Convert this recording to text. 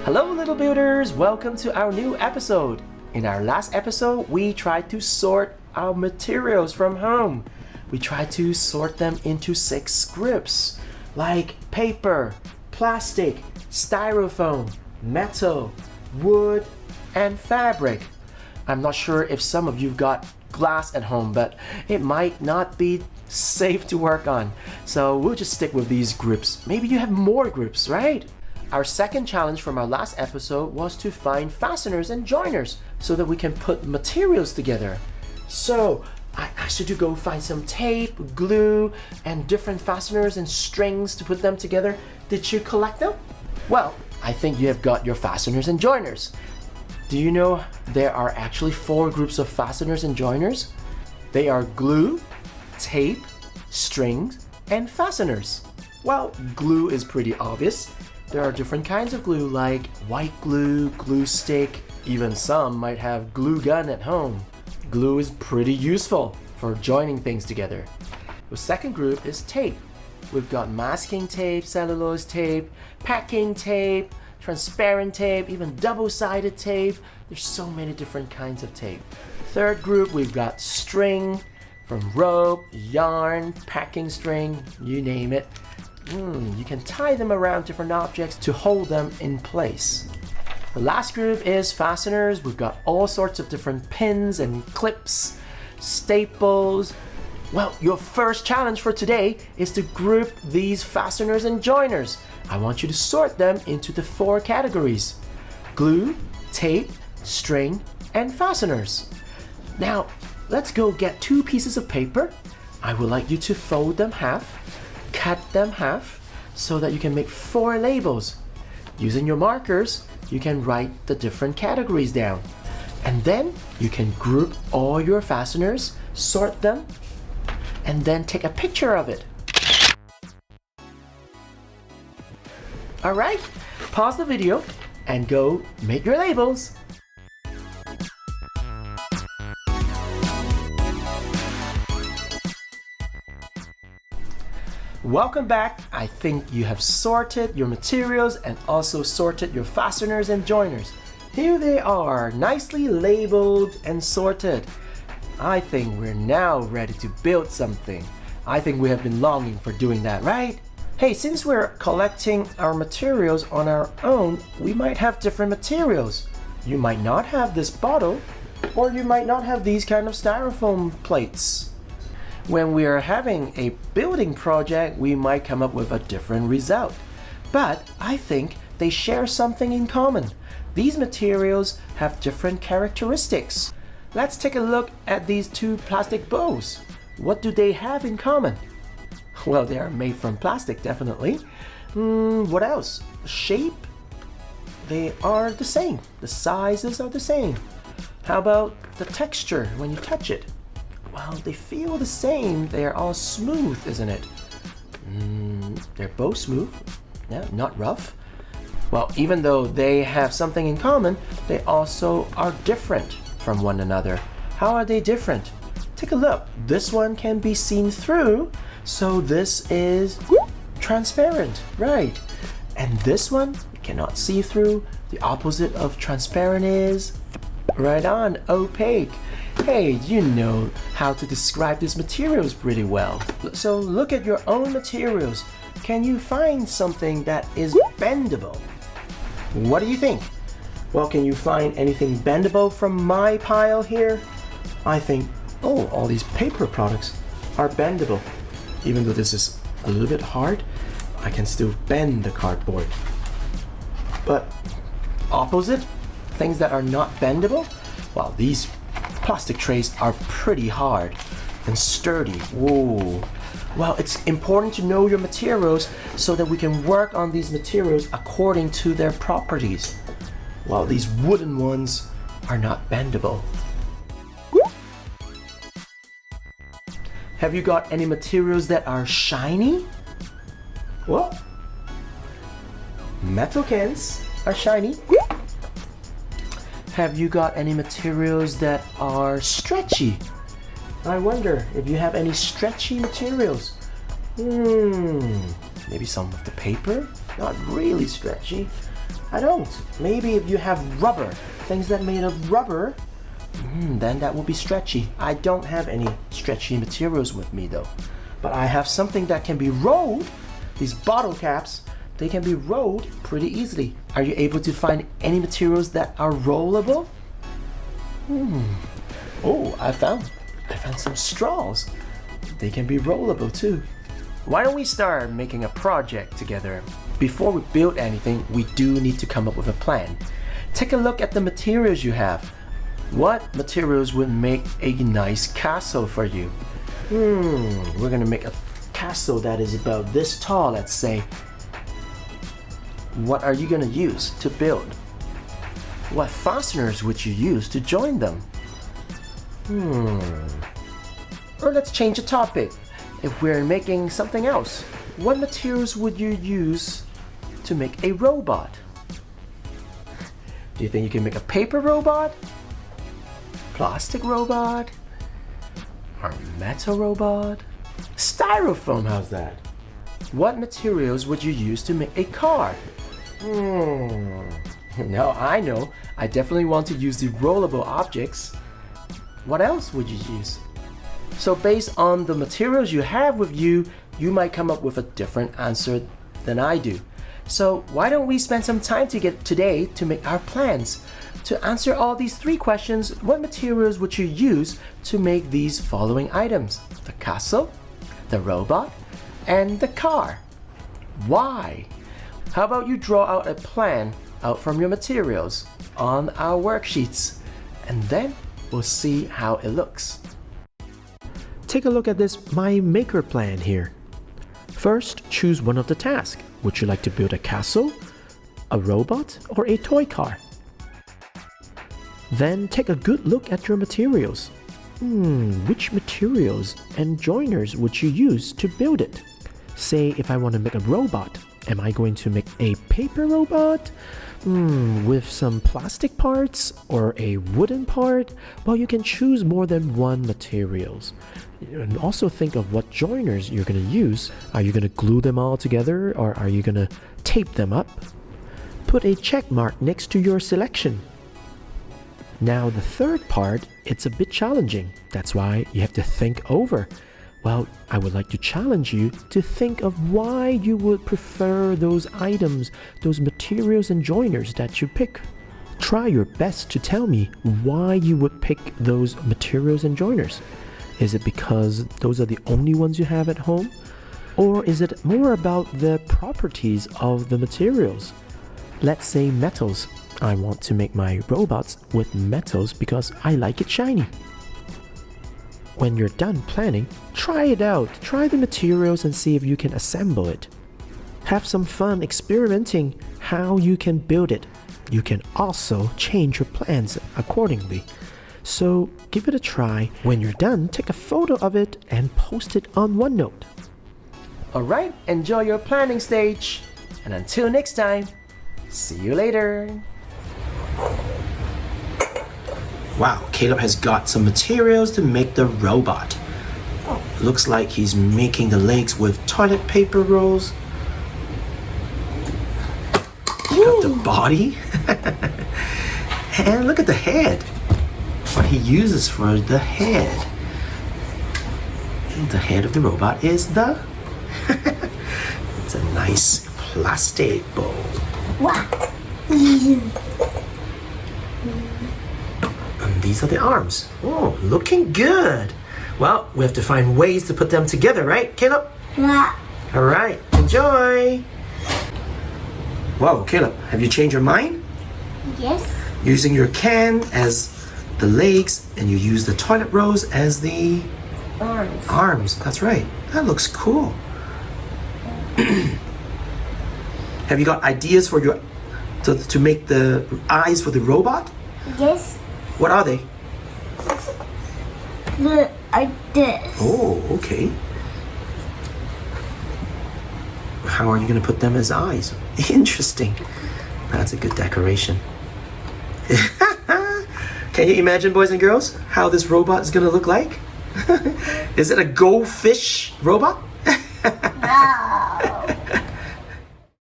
Hello little builders, welcome to our new episode. In our last episode, we tried to sort our materials from home. We tried to sort them into 6 groups, like paper, plastic, styrofoam, metal, wood, and fabric. I'm not sure if some of you've got glass at home, but it might not be safe to work on. So we'll just stick with these groups. Maybe you have more groups, right? Our second challenge from our last episode was to find fasteners and joiners so that we can put materials together. So I asked you to go find some tape, glue, and different fasteners and strings to put them together. Did you collect them? Well, I think you have got your fasteners and joiners. Do you know there are actually 4 groups of fasteners and joiners? They are glue, tape, strings, and fasteners. Well, glue is pretty obvious. There are different kinds of glue like white glue, glue stick, even some might have glue gun at home. Glue is pretty useful for joining things together. The second group is tape. We've got masking tape, cellulose tape, packing tape, transparent tape, even double-sided tape. There's so many different kinds of tape. Third group, we've got string, from rope, yarn, packing string, you name it. You can tie them around different objects to hold them in place. The last group is fasteners. We've got all sorts of different pins and clips, staples. Well, your first challenge for today is to group these fasteners and joiners. I want you to sort them into the 4 categories: glue, tape, string, and fasteners. Now, let's go get 2 pieces of paper. I would like you to fold them half, cut them half, so that you can make 4 labels. Using your markers, you can write the different categories down. And then you can group all your fasteners, sort them, and then take a picture of it. Alright, pause the video and go make your labels. Welcome back. I think you have sorted your materials and also sorted your fasteners and joiners. Here they are, nicely labeled and sorted. I think we're now ready to build something. I think we have been longing for doing that, right? Hey, since we're collecting our materials on our own, we might have different materials. You might not have this bottle, or you might not have these kind of styrofoam plates. When we are having a building project, we might come up with a different result. But I think they share something in common. These materials have different characteristics. Let's take a look at these 2 plastic bowls. What do they have in common? Well, they are made from plastic, definitely. What else? Shape? They are the same. The sizes are the same. How about the texture when you touch it? Well, they feel the same. They're all smooth, isn't it? They're both smooth. Yeah, not rough. Well, even though they have something in common, they also are different from one another. How are they different? Take a look. This one can be seen through, so this is transparent, right? And this one you cannot see through. The opposite of transparent is right on, opaque. Hey, you know how to describe these materials pretty well. So look at your own materials. Can you find something that is bendable? What do you think? Well, can you find anything bendable from my pile here? I think, all these paper products are bendable. Even though this is a little bit hard, I can still bend the cardboard. But opposite, things that are not bendable, well, these plastic trays are pretty hard and sturdy. Whoa. Well, it's important to know your materials so that we can work on these materials according to their properties. Well, these wooden ones are not bendable. Have you got any materials that are shiny? Well, metal cans are shiny. Have you got any materials that are stretchy? I wonder if you have any stretchy materials. Maybe some of the paper? Not really stretchy. I don't. Maybe if you have rubber, things that made of rubber, then that will be stretchy. I don't have any stretchy materials with me though. But I have something that can be rolled. These bottle caps, they can be rolled pretty easily. Are you able to find any materials that are rollable? Oh, I found some straws. They can be rollable too. Why don't we start making a project together? Before we build anything, we do need to come up with a plan. Take a look at the materials you have. What materials would make a nice castle for you? We're gonna make a castle that is about this tall, let's say. What are you gonna use to build? What fasteners would you use to join them? Or let's change the topic. If we're making something else, what materials would you use to make a robot? Do you think you can make a paper robot? Plastic robot? Or metal robot? Styrofoam, how's that? What materials would you use to make a car? No, I know. I definitely want to use the rollable objects. What else would you use? So based on the materials you have with you, you might come up with a different answer than I do. So why don't we spend some time today to make our plans? To answer all these 3 questions, what materials would you use to make these following items? The castle, the robot, and the car. Why? How about you draw out a plan out from your materials on our worksheets, and then we'll see how it looks. Take a look at this My Maker plan here. First, choose one of the tasks. Would you like to build a castle, a robot, or a toy car? Then take a good look at your materials. Which materials and joiners would you use to build it? Say if I want to make a robot, am I going to make a paper robot? With some plastic parts or a wooden part? Well, you can choose more than one materials. And also think of what joiners you're going to use. Are you going to glue them all together or are you going to tape them up? Put a check mark next to your selection. Now the third part, it's a bit challenging. That's why you have to think over. Well, I would like to challenge you to think of why you would prefer those items, those materials and joiners that you pick. Try your best to tell me why you would pick those materials and joiners. Is it because those are the only ones you have at home? Or is it more about the properties of the materials? Let's say metals. I want to make my robots with metals because I like it shiny. When you're done planning, try it out. Try the materials and see if you can assemble it. Have some fun experimenting how you can build it. You can also change your plans accordingly. So give it a try. When you're done, take a photo of it and post it on OneNote. Alright, enjoy your planning stage. And until next time, see you later. Wow, Caleb has got some materials to make the robot. Looks like he's making the legs with toilet paper rolls. He got the body. And look at the head. What he uses for the head. And the head of the robot is the... It's a nice plastic bowl. Wow. And these are the arms. Oh, looking good. Well, we have to find ways to put them together, right, Caleb? Yeah. All right, enjoy. Whoa, Caleb, have you changed your mind? Yes. Using your can as the legs, and you use the toilet rolls as the arms. That's right. That looks cool. Have you got ideas for your to make the eyes for the robot? Yes. What are they? Like this. Oh, okay. How are you going to put them as eyes? Interesting. That's a good decoration. Can you imagine, boys and girls, how this robot is going to look like? Is it a goldfish robot? No.